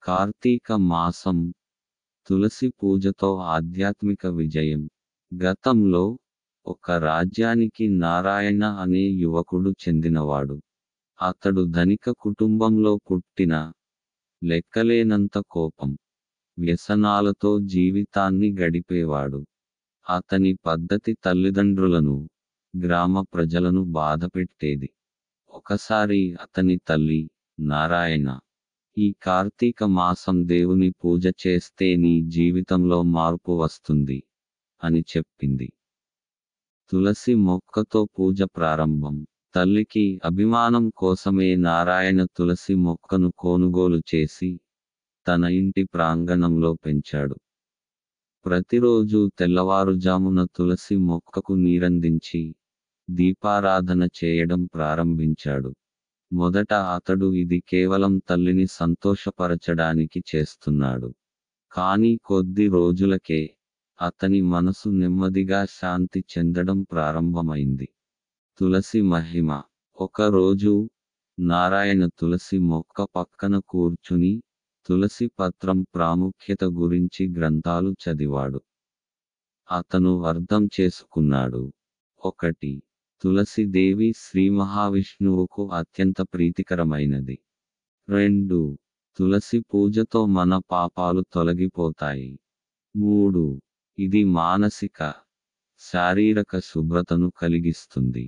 కార్తీక మాసం తులసి పూజతో ఆధ్యాత్మిక విజయం. గతంలో ఒక రాజ్యానికి నారాయణ అనే యువకుడు చెందినవాడు. అతడు ధనిక కుటుంబంలో పుట్టిన లెక్కలేనంత కోపం, వ్యసనాలతో జీవితాన్ని గడిపేవాడు. అతని పద్ధతి తల్లిదండ్రులను, గ్రామ ప్రజలను బాధపెట్టేది. ఒకసారి అతని తల్లి, నారాయణ, ఈ కార్తీక మాసం దేవుని పూజ చేస్తే నీ జీవితంలో మార్పు వస్తుంది అని చెప్పింది. తులసి మొక్కతో పూజ ప్రారంభం. తల్లికి అభిమానం కోసమే నారాయణ తులసి మొక్కను కొనుగోలు చేసి తన ఇంటి ప్రాంగణంలో పెంచాడు. ప్రతిరోజు తెల్లవారుజామున తులసి మొక్కకు నీరందించి దీపారాధన చేయడం ప్రారంభించాడు. మొదట అతడు ఇది కేవలం తల్లిని సంతోషపరచడానికి చేస్తున్నాడు. కానీ కొద్ది రోజులకే అతని మనసు నెమ్మదిగా శాంతి చెందడం ప్రారంభమైంది. తులసి మహిమ. ఒకరోజు నారాయణ తులసి మొక్క పక్కన కూర్చుని తులసి పత్రం ప్రాముఖ్యత గురించి గ్రంథాలు చదివాడు. అతను అర్థం చేసుకున్నాడు. 1. తులసిదేవి శ్రీ మహావిష్ణువుకు అత్యంత ప్రీతికరమైనది. 2. తులసి పూజతో మన పాపాలు తొలగిపోతాయి. 3. ఇది మానసిక, శారీరక శుభ్రతను కలిగిస్తుంది.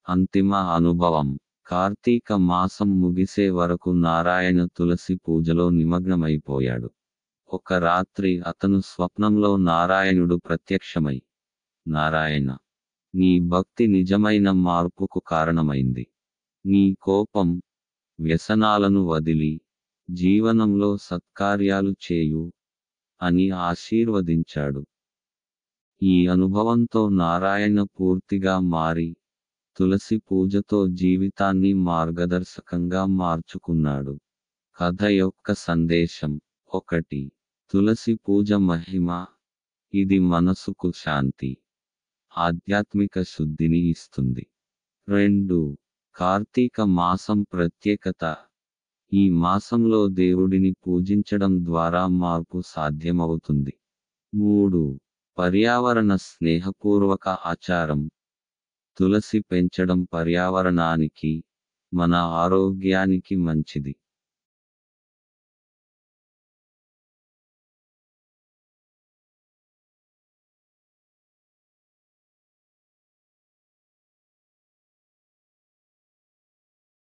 అంతిమ అనుభవం. కార్తీక మాసం ముగిసే వరకు నారాయణ తులసి పూజలో నిమగ్నమైపోయాడు. ఒక రాత్రి అతను స్వప్నంలో నారాయణుడు ప్రత్యక్షమై, నారాయణ, నీ భక్తి నిజమైన మార్పుకు కారణమైంది. నీ కోపం, వ్యసనాలను వదిలి జీవనంలో సత్కార్యాలు చేయు అని ఆశీర్వదించాడు. ఈ అనుభవంతో నారాయణ పూర్తిగా మారి తులసి పూజతో జీవితాన్ని మార్గదర్శకంగా మార్చుకున్నాడు. కథ యొక్క సందేశం. 1. తులసి పూజ మహిమ. ఇది మనసుకు శాంతి, ఆధ్యాత్మిక శుద్ధిని ఇస్తుంది. 2. కార్తీక మాసం ప్రత్యేకత. ఈ మాసంలో దేవుడిని పూజించడం ద్వారా మార్పు సాధ్యమవుతుంది. 3. పర్యావరణ స్నేహపూర్వక ఆచారం. తులసి పెంచడం పర్యావరణానికి, మన ఆరోగ్యానికి మంచిది.